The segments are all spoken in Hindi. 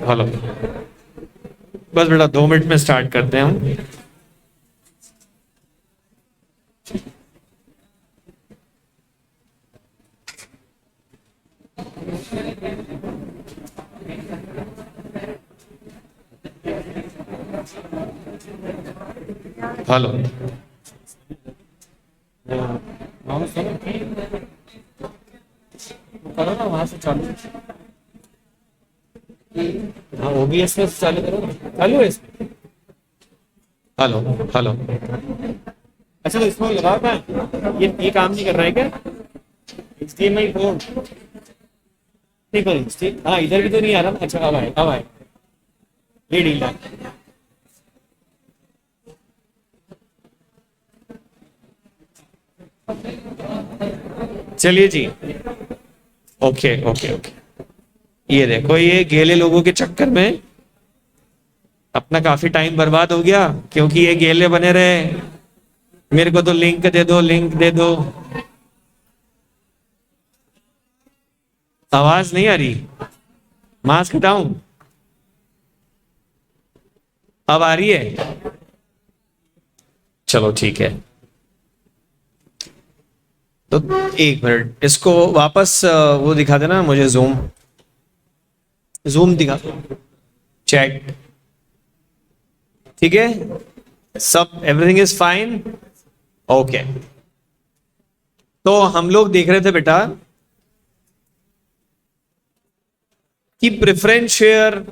हेलो, बस बेटा 2 मिनट में स्टार्ट करते हैं हम। हेलो, करो ना वहां से चालू। हाँ, OBS में चालू करो ना। चालू है इसमें। हेलो हेलो, अच्छा तो इसमें लगा था, ये काम नहीं कर रहा है क्या? HDMI पोर्ट नहीं पर हाँ, इधर भी तो नहीं आ रहा। अच्छा अब आए ये डील है। चलिए जी, ओके ओके ओके। ये देखो, ये गेले लोगों के चक्कर में अपना काफी टाइम बर्बाद हो गया, क्योंकि ये गेले बने रहे मेरे को तो लिंक दे दो, लिंक दे दो। आवाज नहीं आ रही, मास्क हटाऊं? अब आ रही है? चलो ठीक है। तो 1 मिनट इसको वापस वो दिखा देना मुझे, जूम दिखा, चैट। ठीक है, सब एवरीथिंग इज फाइन, ओके। तो हम लोग देख रहे थे बेटा कि प्रेफरेंस शेयर,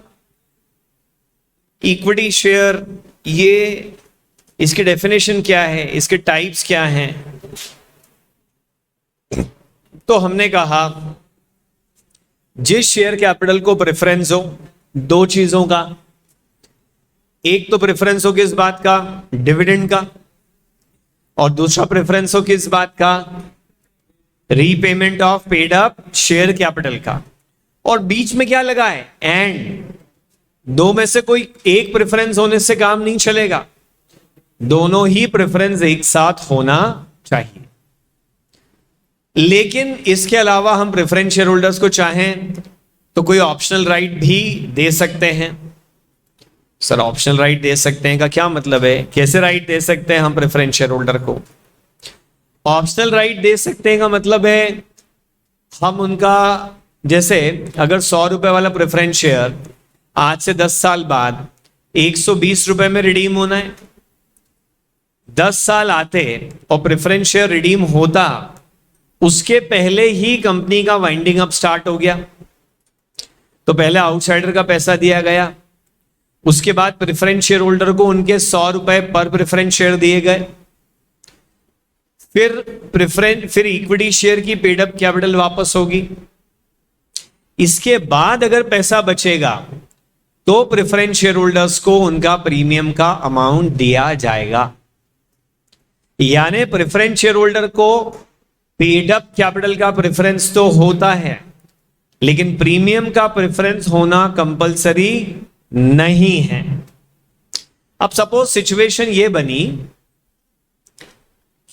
इक्विटी शेयर, ये इसकी डेफिनेशन क्या है, इसके टाइप्स क्या हैं। तो हमने कहा जिस शेयर कैपिटल को प्रेफरेंस हो 2 चीजों का, एक तो प्रेफरेंस हो किस बात का, डिविडेंड का, और दूसरा प्रेफरेंस हो किस बात का, repayment of paid up share capital का। और बीच में क्या लगा है, एंड। 2 में से कोई एक प्रेफरेंस होने से काम नहीं चलेगा, दोनों ही प्रेफरेंस एक साथ होना चाहिए। लेकिन इसके अलावा हम प्रेफरेंस शेयर होल्डर्स को चाहें तो कोई ऑप्शनल राइट भी दे सकते हैं। सर ऑप्शनल राइट दे सकते हैं का क्या मतलब है, कैसे राइट दे सकते हैं हम प्रेफरेंस शेयर होल्डर को? ऑप्शनल राइट दे सकते हैं का मतलब है हम उनका, जैसे अगर 100 रुपए वाला प्रेफरेंस शेयर आज से 10 साल बाद 120 रुपए में रिडीम होना है, 10 साल आते और प्रेफरेंस शेयर रिडीम होता, उसके पहले ही कंपनी का वाइंडिंग अप स्टार्ट हो गया। तो पहले आउटसाइडर का पैसा दिया गया, उसके बाद प्रेफरेंस शेयर होल्डर को उनके 100 रुपए पर प्रेफरेंस शेयर दिए गए, फिर इक्विटी शेयर की पेड अप कैपिटल वापस होगी। इसके बाद अगर पैसा बचेगा तो प्रेफरेंस शेयर होल्डर्स को उनका प्रीमियम का अमाउंट दिया जाएगा। यानी प्रेफरेंस शेयर होल्डर को पेड अप कैपिटल का प्रेफरेंस तो होता है, लेकिन प्रीमियम का प्रेफरेंस होना कंपलसरी नहीं है। अब सपोज सिचुएशन ये बनी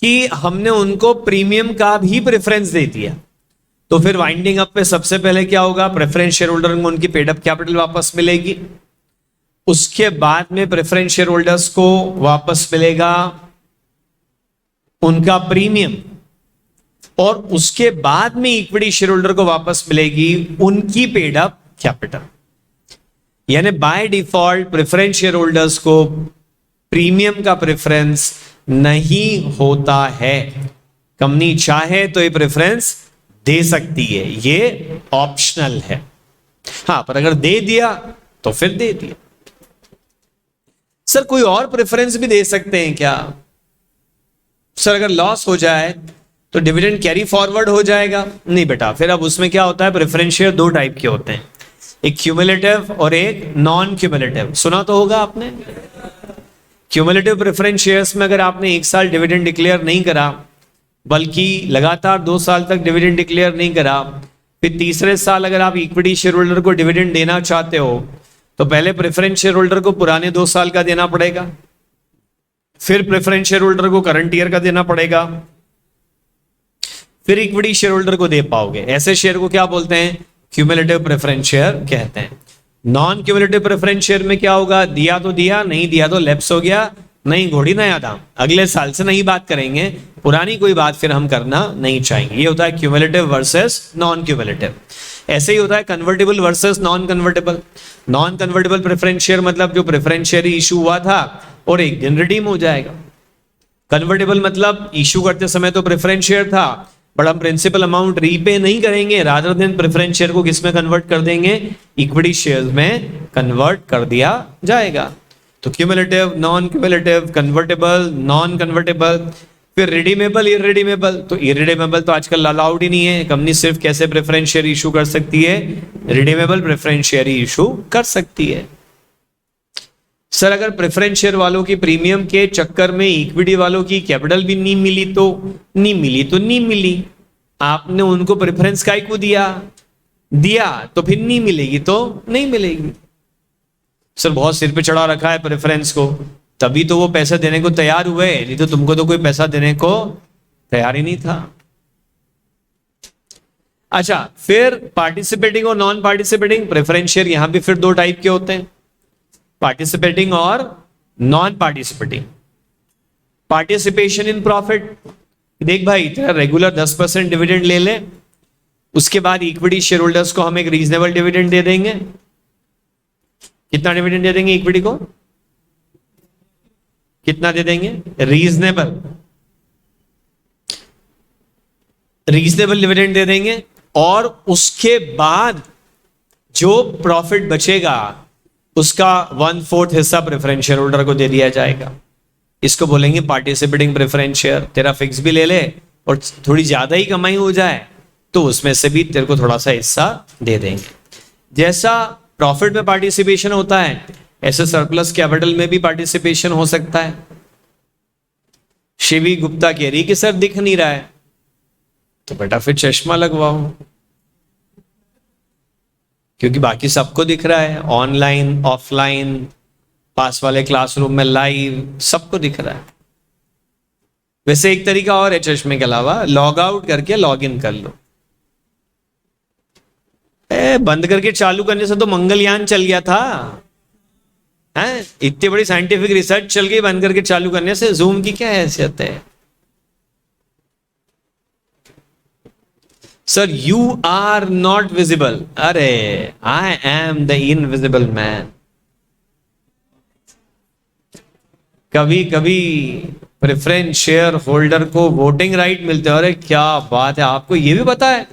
कि हमने उनको प्रीमियम का भी प्रेफरेंस दे दिया, तो फिर वाइंडिंग अप पे सबसे पहले क्या होगा, प्रेफरेंस शेयर होल्डर को उनकी पेड अप कैपिटल वापस मिलेगी, उसके बाद में प्रेफरेंस शेयर होल्डर्स को वापस मिलेगा उनका प्रीमियम, और उसके बाद में इक्विटी शेयर होल्डर को वापस मिलेगी उनकी पेड अप कैपिटल। यानी by default preference share holders को प्रीमियम का प्रेफरेंस नहीं होता है। कंपनी चाहे तो ये प्रेफरेंस दे सकती है, ये ऑप्शनल है। हाँ, पर अगर दे दिया तो फिर दे दिया। सर कोई और प्रेफरेंस भी दे सकते हैं क्या? सर अगर लॉस हो जाए तो डिविडेंड कैरी फॉरवर्ड हो जाएगा? नहीं बेटा, फिर अब उसमें क्या होता है, प्रेफरेंस शेयर दो टाइप के होते हैं, एक क्यूमुलेटिव और एक नॉन क्यूमुलेटिव। सुना तो होगा आपने। क्यूमुलेटिव प्रेफरेंस शेयर्स में अगर आपने एक साल डिविडेंड डिक्लेयर नहीं करा, बल्कि लगातार 2 साल तक डिविडेंड डिक्लेयर नहीं करा, फिर तीसरे साल अगर आप इक्विटी शेयर होल्डर को डिविडेंड देना चाहते हो, तो पहले प्रेफरेंस शेयर होल्डर को पुराने 2 साल का देना पड़ेगा, फिर प्रेफरेंस शेयर होल्डर को करंट ईयर का देना पड़ेगा, फिर इक्विटी शेयर होल्डर को दे पाओगे। ऐसे शेयर को क्या बोलते हैं? क्यूमुलेटिव प्रेफरेंस शेयर कहते हैं। नॉन क्यूमुलेटिव प्रेफरेंस शेयर में क्या होगा, दिया तो दिया, नहीं दिया तो लैप्स हो गया, नहीं घोड़ी नया दाम, अगले साल से नहीं बात करेंगे, पुरानी कोई बात फिर हम करना नहीं चाहेंगे। ये होता है क्यूमुलेटिव वर्सेस नॉन क्यूमुलेटिव। ऐसे ही होता है convertible versus non convertible. Non convertible preference share मतलब जो प्रेफरेंस शेयर इशू हुआ था और एक दिन रिडीम हो जाएगा। कन्वर्टेबल मतलब इशू करते समय तो प्रेफरेंस शेयर था, बट हम प्रिंसिपल अमाउंट रीपे नहीं करेंगे, रादर देन प्रेफरेंस शेयर को किस में कन्वर्ट कर देंगे, इक्विटी शेयर्स में कन्वर्ट कर दिया जाएगा। तो cumulative, non cumulative, convertible, non convertible, फिर रिडीमेबल, इररिडीमेबल। तो इररिडीमेबल तो आजकल अलाउड ही नहीं है, कंपनी सिर्फ कैसे प्रेफरेंस शेयर इशू कर सकती है, रिडीमेबल प्रेफरेंस शेयर ही इशू कर सकती है। सर अगर प्रेफरेंस शेयर वालों की प्रीमियम के चक्कर में इक्विटी वालों की कैपिटल भी नहीं मिली तो नहीं मिली, तो नहीं मिली, आपने उनको प्रेफरेंस काय को दिया, तो फिर नहीं मिलेगी तो नहीं मिलेगी। सर बहुत सिर पे चढ़ा रखा है प्रेफरेंस को, तभी तो वो पैसा देने को तैयार हुए, नहीं तो तुमको तो कोई पैसा देने को तैयार ही नहीं था। अच्छा, फिर पार्टिसिपेटिंग और नॉन पार्टिसिपेटिंग प्रेफरेंस शेयर, यहां भी फिर दो टाइप के होते हैं, पार्टिसिपेटिंग और non participating. Participation in profit, देख भाई तेरा रेगुलर 10% डिविडेंड ले ले, उसके बाद इक्विटी शेयर होल्डर्स को हम एक रीजनेबल डिविडेंड दे देंगे। कितना डिविडेंड दे देंगे इक्विटी को? कितना दे देंगे? रीजनेबल डिविडेंड दे देंगे, और उसके बाद जो प्रॉफिट बचेगा उसका 1/4 हिस्सा प्रेफरेंस शेयर होल्डर को दे दिया जाएगा। इसको बोलेंगे पार्टिसिपेटिंग प्रेफरेंस शेयर। तेरा फिक्स भी ले ले और थोड़ी ज्यादा ही कमाई हो जाए तो उसमें से भी तेरे को थोड़ा सा हिस्सा दे देंगे। जैसा प्रॉफिट में पार्टिसिपेशन होता है, ऐसे सरप्लस कैपिटल में भी पार्टिसिपेशन हो सकता है। शिवी गुप्ता कह रही कि सर दिख नहीं रहा है, तो बेटा फिर चश्मा लगवाओ, क्योंकि बाकी सबको दिख रहा है, ऑनलाइन, ऑफलाइन, पास वाले क्लासरूम में लाइव, सबको दिख रहा है। वैसे एक तरीका और है चश्मे के अलावा, लॉग आउट करके लॉग इन कर लो। बंद करके चालू करने से तो मंगलयान चल गया था, हैं? इतनी बड़ी साइंटिफिक रिसर्च चल गई, बंद करके चालू करने से जूम की क्या हैसियत है? Sir you are not visible, अरे I am the invisible man. कभी कभी प्रेफरेंस शेयर होल्डर को वोटिंग राइट मिलते हैं। अरे क्या बात है, आपको ये भी पता है?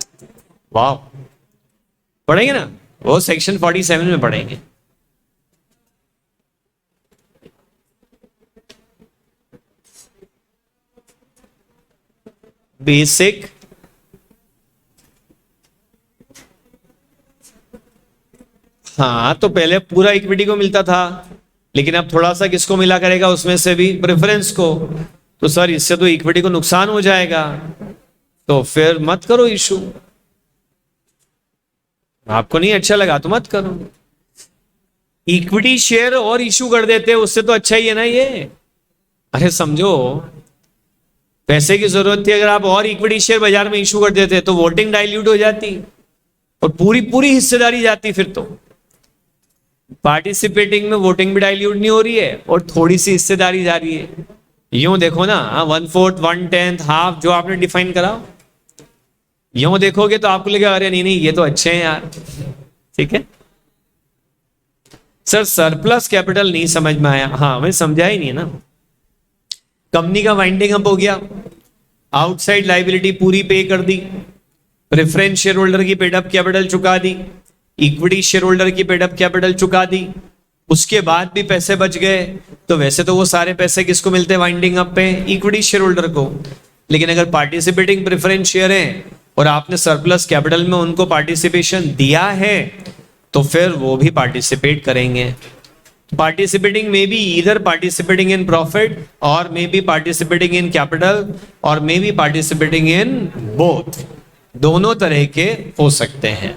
वाह, पढ़ेंगे ना, वो सेक्शन 47 में पढ़ेंगे। बेसिक हाँ, तो पहले पूरा इक्विटी को मिलता था, लेकिन अब थोड़ा सा किसको मिला करेगा उसमें से भी? प्रेफरेंस को। तो सर इससे तो इक्विटी को नुकसान हो जाएगा, तो फिर मत करो इशू। आपको नहीं अच्छा लगा तो मत करो। इक्विटी शेयर और इशू कर देते, उससे तो अच्छा ही है ना ये। अरे समझो, पैसे की जरूरत थी, अगर आप और इक्विटी शेयर बाजार में इशू कर देते तो वोटिंग डाइल्यूट हो जाती और पूरी पूरी हिस्सेदारी जाती। फिर तो पार्टिसिपेटिंग में वोटिंग भी डाइल्यूट नहीं हो रही है और थोड़ी सी हिस्सेदारी जा रही है। यूं देखो ना, 1/4, 1/10, हाफ जो आपने डिफाइन करा, यूं देखोगे तो आपको लगेगा अरे नहीं नहीं ये तो अच्छे हैं यार। ठीक है सर, सरप्लस कैपिटल नहीं समझ में आया। हाँ, मैं समझा ही नहीं है ना। कंपनी का वाइंडिंग अप हो गया, आउटसाइड लायबिलिटी पूरी पे कर दी, प्रेफरेंस शेयर होल्डर की पेड अप कैपिटल चुका दी, इक्विटी शेयर होल्डर की पेड अप कैपिटल चुका दी, उसके बाद भी पैसे बच गए, तो वैसे तो वो सारे पैसे किसको मिलते हैं वाइंडिंग अप पे? इक्विटी शेयर होल्डर को। लेकिन अगर पार्टिसिपेटिंग प्रेफरेंस शेयर है और आपने सरप्लस कैपिटल में उनको पार्टिसिपेशन दिया है तो फिर वो भी पार्टिसिपेट करेंगे। Participating may be either participating in profit और may be participating in capital और may be participating in both, दोनों तरह के हो सकते हैं।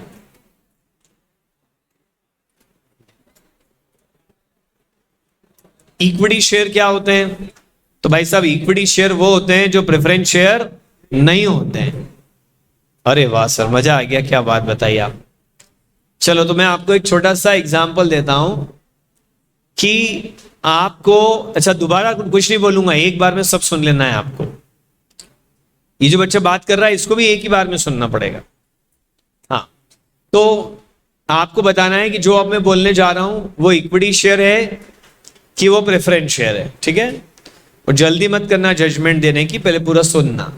इक्विटी शेयर क्या होते हैं? तो भाई साहब इक्विटी शेयर वो होते हैं जो प्रेफरेंस शेयर नहीं होते हैं। अरे वाह सर, मजा आ गया, क्या बात बताइए आप। चलो तो मैं आपको एक छोटा सा एग्जांपल देता हूं कि आपको, अच्छा दोबारा कुछ नहीं बोलूंगा, एक बार में सब सुन लेना है आपको। ये जो बच्चा बात कर रहा है इसको भी एक ही बार में सुनना पड़ेगा। हाँ, तो आपको बताना है कि जो अब मैं बोलने जा रहा हूं वो इक्विटी शेयर है कि वो प्रेफरेंस शेयर है, ठीक है? और जल्दी मत करना जजमेंट देने की, पहले पूरा सुनना।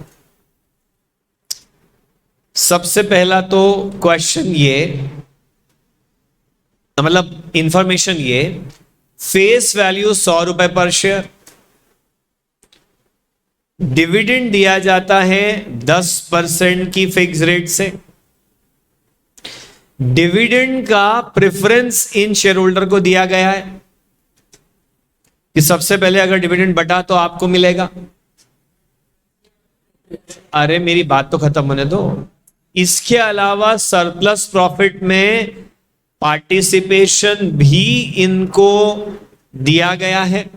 सबसे पहला तो क्वेश्चन ये, मतलब इंफॉर्मेशन ये, फेस वैल्यू 100 रुपए पर शेयर, डिविडेंड दिया जाता है 10% की फिक्स रेट से। डिविडेंड का प्रेफरेंस इन शेयर होल्डर को दिया गया है कि सबसे पहले अगर डिविडेंड बटा तो आपको मिलेगा। अरे मेरी बात तो खत्म होने दो। इसके अलावा सरप्लस प्रॉफिट में पार्टिसिपेशन भी इनको दिया गया है।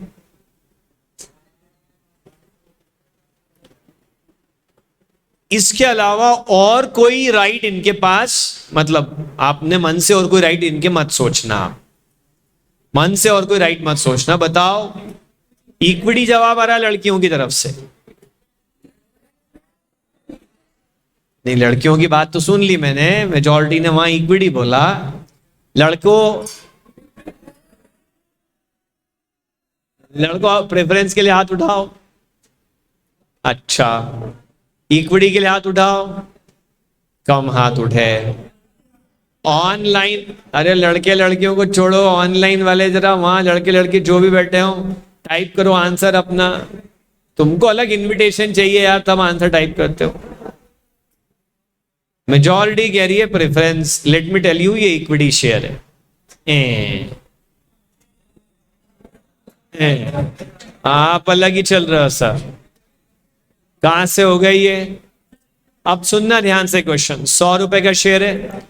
इसके अलावा और कोई राइट इनके पास, मतलब आपने मन से और कोई राइट इनके मत सोचना, मन से और कोई राइट मत सोचना। बताओ, इक्विटी जवाब आ रहा है लड़कियों की तरफ से। नहीं, लड़कियों की बात तो सुन ली मैंने, मेजॉरिटी ने वहां इक्विटी बोला। लड़कों प्रेफरेंस के लिए हाथ उठाओ। अच्छा, इक्विटी के लिए हाथ उठाओ। कम हाथ उठे। ऑनलाइन, अरे लड़के लड़कियों को छोड़ो, ऑनलाइन वाले जरा वहां लड़के लड़के जो भी बैठे हो टाइप करो आंसर अपना। तुमको अलग इनविटेशन चाहिए यार, तब आंसर टाइप करते हो। मेजॉरिटी कह रही है preference. Let me tell you, ये इक्विटी शेयर है। आप अलग ही चल रहे हो सर, कहां से हो गई ये? अब सुनना ध्यान से क्वेश्चन। 100 रुपए का शेयर है,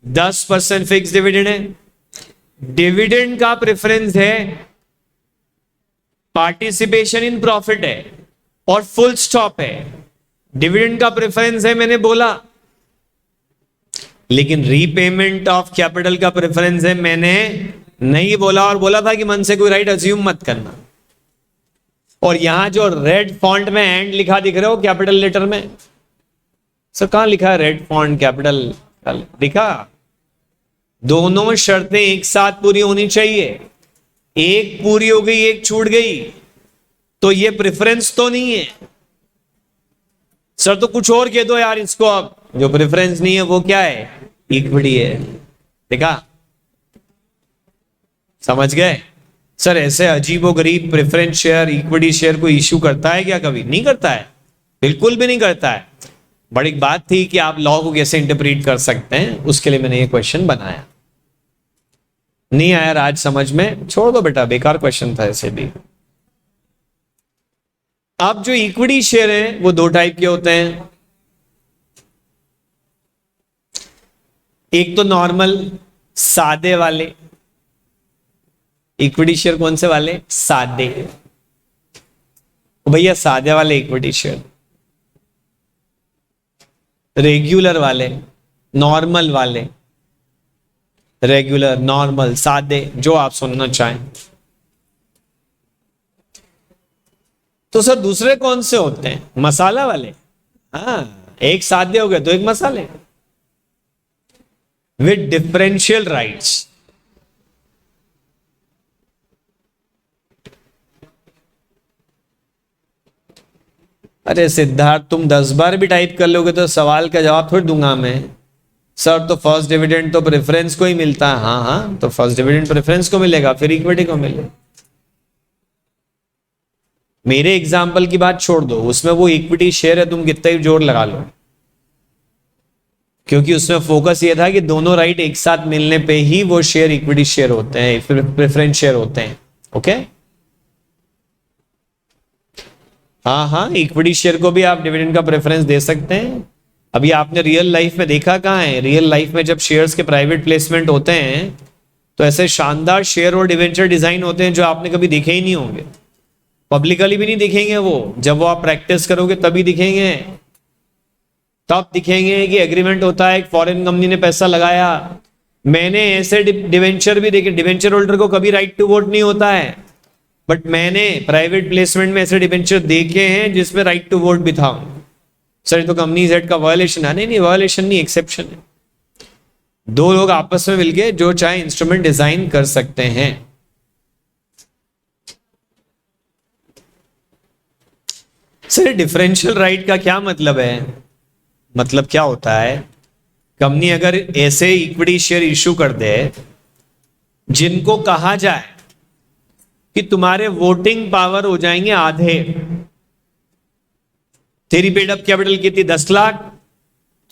10% फिक्स डिविडेंड है। डिविडेंड का प्रेफरेंस है, पार्टिसिपेशन इन प्रॉफिट है और फुल स्टॉप है। डिविडेंड का प्रेफरेंस है मैंने बोला, लेकिन रीपेमेंट ऑफ कैपिटल का प्रेफरेंस है मैंने नहीं बोला। और बोला था कि मन से कोई राइट अज्यूम मत करना। और यहां जो रेड फॉन्ट में एंड लिखा दिख रहे हो कैपिटल लेटर में, सर कहां लिखा है रेड फॉन्ट कैपिटल लिखा? दोनों शर्तें एक साथ पूरी होनी चाहिए। एक पूरी हो गई, एक छूट गई, तो ये प्रेफरेंस तो नहीं है। सर तो कुछ और कह दो यार इसको। अब जो प्रेफरेंस नहीं है वो क्या है? इक्विटी है। देखा, समझ गए? सर ऐसे अजीबोगरीब प्रेफरेंस शेयर, इक्विटी शेयर को इश्यू करता है क्या? कभी नहीं करता है, बिल्कुल भी नहीं करता है। बड़ी बात थी कि आप लॉ को कैसे इंटरप्रीट कर सकते हैं, उसके लिए मैंने ये क्वेश्चन बनाया। नहीं आया आज समझ में? छोड़ दो बेटा, बेकार क्वेश्चन था ऐसे भी। अब जो इक्विटी शेयर है वो दो टाइप के होते हैं। एक तो नॉर्मल सादे वाले। इक्विटी शेयर कौन से वाले? सादे। भैया सादे वाले इक्विटी शेयर। रेगुलर वाले, नॉर्मल वाले, रेगुलर, नॉर्मल, सादे, जो आप सुनना चाहें। तो सर दूसरे कौन से होते हैं? मसाला वाले। हाँ, एक सादे हो गए तो एक मसाले, विद डिफरेंशियल राइट्स। अरे सिद्धार्थ, तुम 10 बार भी टाइप कर लोगे तो सवाल का जवाब थोड़ी दूंगा मैं। सर तो फर्स्ट डिविडेंड तो प्रेफरेंस को ही मिलता है। हाँ हाँ, तो फर्स्ट डिविडेंड प्रेफरेंस को मिलेगा, फिर इक्विटी को मिलेगा। मेरे एग्जाम्पल की बात छोड़ दो, उसमें वो इक्विटी शेयर है, तुम कितना ही जोर लगा लो, क्योंकि उसमें फोकस ये था कि दोनों राइट एक साथ मिलने पे ही वो शेयर इक्विटी शेयर होते हैं, प्रेफरेंस शेयर होते हैं। ओके, हाँ हाँ, इक्विटी शेयर को भी आप डिविडेंड का प्रेफरेंस दे सकते हैं। अभी आपने रियल लाइफ में देखा कहाँ है, रियल लाइफ में जब शेयर्स के प्राइवेट प्लेसमेंट होते हैं तो ऐसे शानदार शेयर और डिवेंचर डिजाइन होते हैं जो आपने कभी देखे ही नहीं होंगे, पब्लिकली भी नहीं दिखेंगे। वो जब वो आप प्रैक्टिस करोगे तभी दिखेंगे, तब दिखेंगे कि एग्रीमेंट होता है, एक फॉरेन कंपनी ने पैसा लगाया। मैंने ऐसे डिवेंचर भी देखे, डिवेंचर होल्डर को कभी राइट टू वोट नहीं होता है, बट मैंने प्राइवेट प्लेसमेंट में ऐसे डिवेंचर देखे हैं जिसमें राइट टू वोट भी था। सर तो कंपनी जेड का वायलेशन है? नहीं, वायलेशन नहीं, एक्सेप्शन है। दो लोग आपस में मिलके जो चाहे इंस्ट्रूमेंट डिजाइन कर सकते हैं। सर डिफरेंशियल राइट का क्या मतलब है? मतलब क्या होता है, कंपनी अगर ऐसे इक्विटी शेयर इश्यू कर दे जिनको कहा जाए कि तुम्हारे वोटिंग पावर हो जाएंगे आधे, तेरी पेड अप कैपिटल कितनी 10 लाख,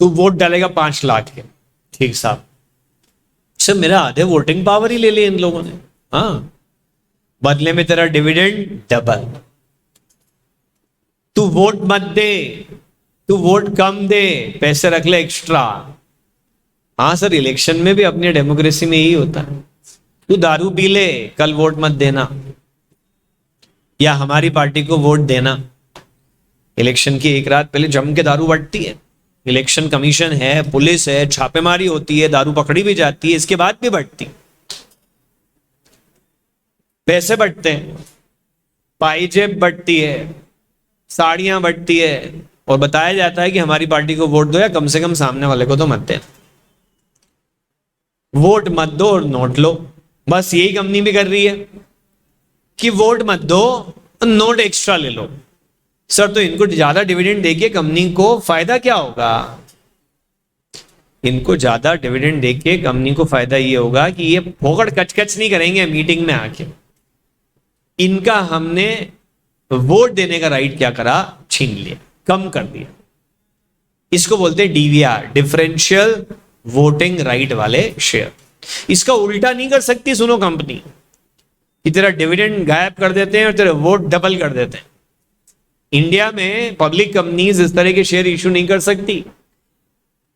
तू वोट डालेगा 5 लाख के, ठीक साहब, सर मेरा आधे वोटिंग पावर ही ले ली इन लोगों ने, हाँ, बदले में तेरा डिविडेंड डबल। तू वोट मत दे, तू वोट कम दे, पैसे रख ले एक्स्ट्रा। हाँ सर, इलेक्शन में भी अपनी डेमोक्रेसी में यही होता है। तू दारू पी ले, कल वोट मत देना, या हमारी पार्टी को वोट देना। इलेक्शन की एक रात पहले जम के दारू बंटती है, इलेक्शन कमीशन है, पुलिस है, छापेमारी होती है, दारू पकड़ी भी जाती है, इसके बाद भी बंटती, पैसे बंटते हैं, पाईजेब बंटती है, साड़ियां बंटती है, और बताया जाता है कि हमारी पार्टी को वोट दो या कम से कम सामने वाले को तो मत देना। वोट मत दो और नोट लो, बस यही कंपनी भी कर रही है कि वोट मत दो, नोट एक्स्ट्रा ले लो। सर तो इनको ज्यादा डिविडेंड देके कंपनी को फायदा क्या होगा? इनको ज्यादा डिविडेंड देके कंपनी को फायदा ये होगा कि ये फोकट कचकच नहीं करेंगे मीटिंग में आके। इनका हमने वोट देने का राइट क्या करा? छीन लिया, कम कर दिया। इसको बोलते हैं डीवीआर, डिफरेंशियल वोटिंग राइट वाले शेयर। इसका उल्टा नहीं कर सकती सुनो कंपनी, कि तेरा डिविडेंड गायब कर देते हैं और तेरे वोट डबल कर देते हैं। इंडिया में पब्लिक कंपनीज इस तरह के शेयर इशू नहीं कर सकती,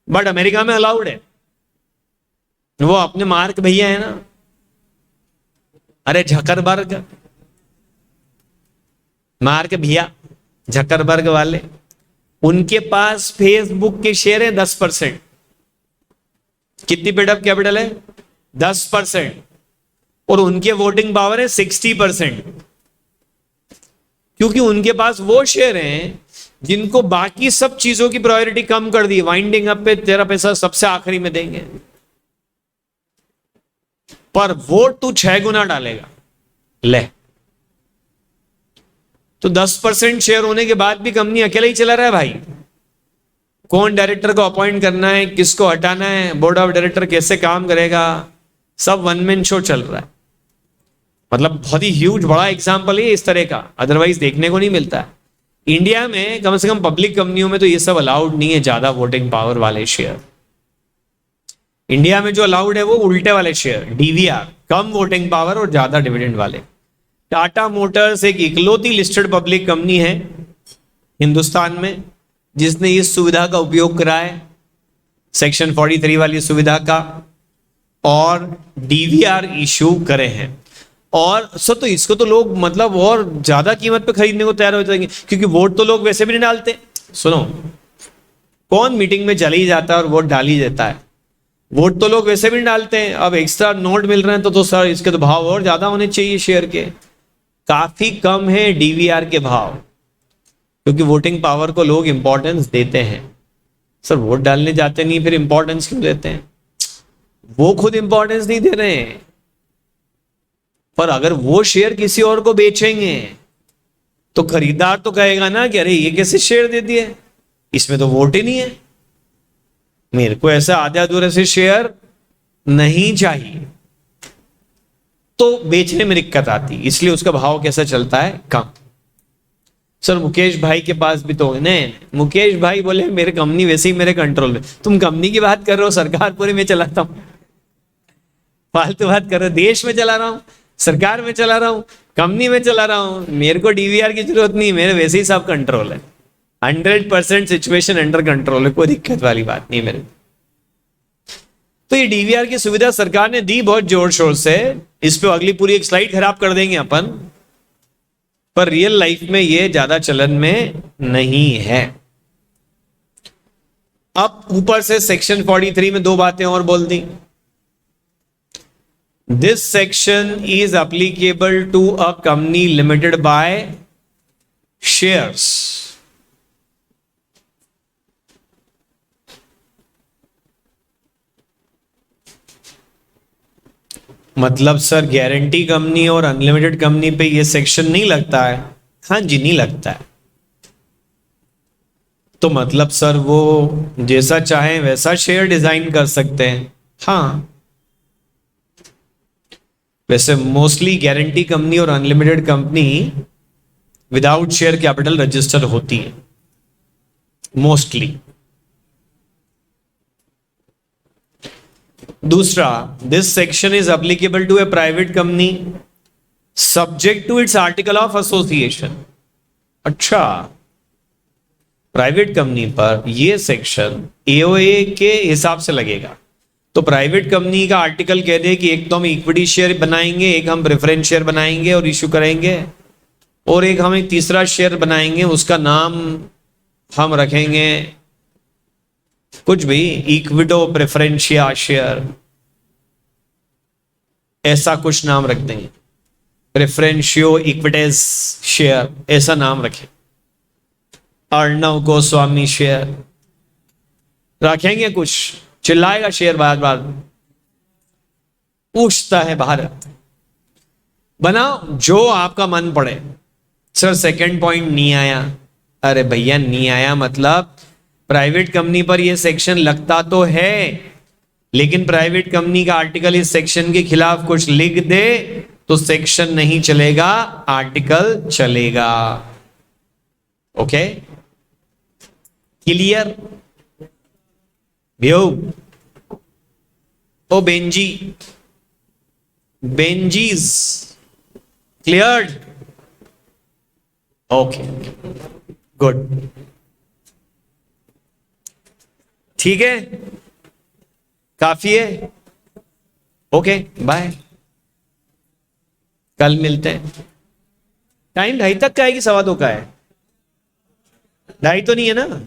बट अमेरिका में अलाउड है। वो अपने मार्क भैया है ना, अरे झकरबर्ग, मार्क भैया झकरबर्ग वाले, उनके पास फेसबुक के शेयर है 10%। कितनी पेडअप कैपिटल है? 10%, और उनके वोटिंग पावर है 60%, क्योंकि उनके पास वो शेयर हैं जिनको बाकी सब चीजों की प्रायोरिटी कम कर दी। वाइंडिंग अप पे तेरा पैसा सबसे आखिरी में देंगे, पर वोट तू 6 गुना डालेगा, ले। तो 10% शेयर होने के बाद भी कंपनी अकेला ही चला रहा है भाई। कौन डायरेक्टर को अपॉइंट करना है, किसको हटाना है, बोर्ड ऑफ डायरेक्टर कैसे काम करेगा, सब वन मैन शो चल रहा है। मतलब बहुत ही ह्यूज बड़ा एग्जाम्पल है इस तरह का, अदरवाइज देखने को नहीं मिलता है। इंडिया में कम से कम पब्लिक कंपनियों में तो ये सब अलाउड नहीं है, ज्यादा वोटिंग पावर वाले शेयर। इंडिया में जो अलाउड है वो उल्टे वाले शेयर, डीवीआर, कम वोटिंग पावर और ज्यादा डिविडेंड वाले। टाटा मोटर्स एक इकलौती लिस्टेड पब्लिक कंपनी है हिंदुस्तान में जिसने इस सुविधा का उपयोग करा है, सेक्शन 43 वाली सुविधा का, और डीवीआर इशू करे हैं। और सर तो इसको तो लोग मतलब और ज्यादा कीमत पे खरीदने को तैयार हो जाएंगे, क्योंकि वोट तो लोग वैसे भी नहीं डालते। सुनो, कौन मीटिंग में चले ही जाता है और वोट डाल ही देता है? वोट तो लोग वैसे भी नहीं डालते हैं। अब एक्स्ट्रा नोट मिल रहे हैं तो सर इसके तो भाव और ज्यादा होने चाहिए शेयर के। काफी कम है डीवीआर के भाव, क्योंकि वोटिंग पावर को लोग इंपॉर्टेंस देते हैं। सर वोट डालने जाते नहीं, फिर इंपॉर्टेंस क्यों देते हैं? वो खुद इंपॉर्टेंस नहीं दे रहे हैं, पर अगर वो शेयर किसी और को बेचेंगे तो खरीदार तो कहेगा ना कि अरे ये कैसे शेयर दे दिए, इसमें तो वोट ही नहीं है, मेरे को ऐसा आधे अधूरे से शेयर नहीं चाहिए। तो बेचने में दिक्कत आती, इसलिए उसका भाव कैसा चलता है? कम। सर मुकेश भाई के पास भी तो है। नहीं, मुकेश भाई बोले मेरे कंपनी वैसे ही मेरे कंट्रोल में। तुम कंपनी की बात कर रहे हो, सरकार पूरी में चलाता हूं। फालतू बात कर रहे हो। देश में चला रहा हूं, सरकार में चला रहा हूं, कंपनी में चला रहा हूं, मेरे को डीवीआर की जरूरत नहीं, मेरे वैसे ही सब कंट्रोल है। 100% सिचुएशन अंडर कंट्रोल है, कोई दिक्कत वाली बात नहीं मेरे। तो ये डीवीआर की सुविधा सरकार ने दी बहुत जोर शोर से। इस पे अगली पूरी एक स्लाइड खराब कर देंगे अपन, पर रियल लाइफ में ये ज्यादा चलन में नहीं है। अब ऊपर से सेक्शन 43 में दो बातें और बोल दी। This section is applicable to a company limited by shares. मतलब सर गारंटी कंपनी और अनलिमिटेड कंपनी पे ये सेक्शन नहीं लगता है? हाँ जी, नहीं लगता है। तो मतलब सर वो जैसा चाहे वैसा शेयर डिजाइन कर सकते हैं? हाँ, वैसे मोस्टली गारंटी कंपनी और unlimited company without share capital register होती है मोस्टली। दूसरा, this section is applicable to a private company subject to its article of association. अच्छा, प्राइवेट कंपनी पर यह सेक्शन एओए के हिसाब से लगेगा। तो प्राइवेट कंपनी का आर्टिकल कह दे कि एक तो हम इक्विटी शेयर बनाएंगे, एक हम प्रेफरेंस शेयर बनाएंगे और इश्यू करेंगे, और एक हम एक तीसरा शेयर बनाएंगे, उसका नाम हम रखेंगे कुछ भी, इक्विटो प्रेफरेंशिया शेयर, ऐसा कुछ नाम रख देंगे, प्रेफरेंशियो इक्विटेस शेयर, ऐसा नाम रखें, अर्णव गोस्वामी शेयर रखेंगे कुछ। चिल्लाएगा शेयर बार बार, पूछता है भारत। बनाओ जो आपका मन पड़े। सर सेकंड पॉइंट नहीं आया। अरे भैया नहीं आया मतलब प्राइवेट कंपनी पर यह सेक्शन लगता तो है, लेकिन प्राइवेट कंपनी का आर्टिकल इस सेक्शन के खिलाफ कुछ लिख दे तो सेक्शन नहीं चलेगा, आर्टिकल चलेगा। Okay, clear? व्यू ओ बेंजी, बेंजीज क्लियर्ड? ओके, गुड, ठीक है, काफी है। ओके, बाय, कल मिलते हैं। टाइम 2:30 तक का है कि 2:15 का है? 2:30 तो नहीं है ना?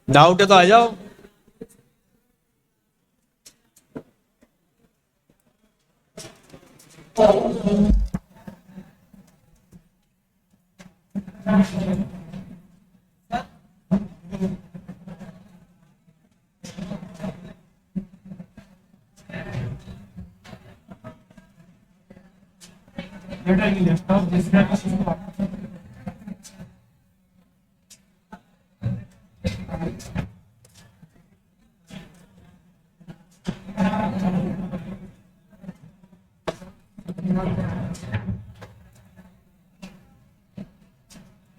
डाउट है तो आ जाओ।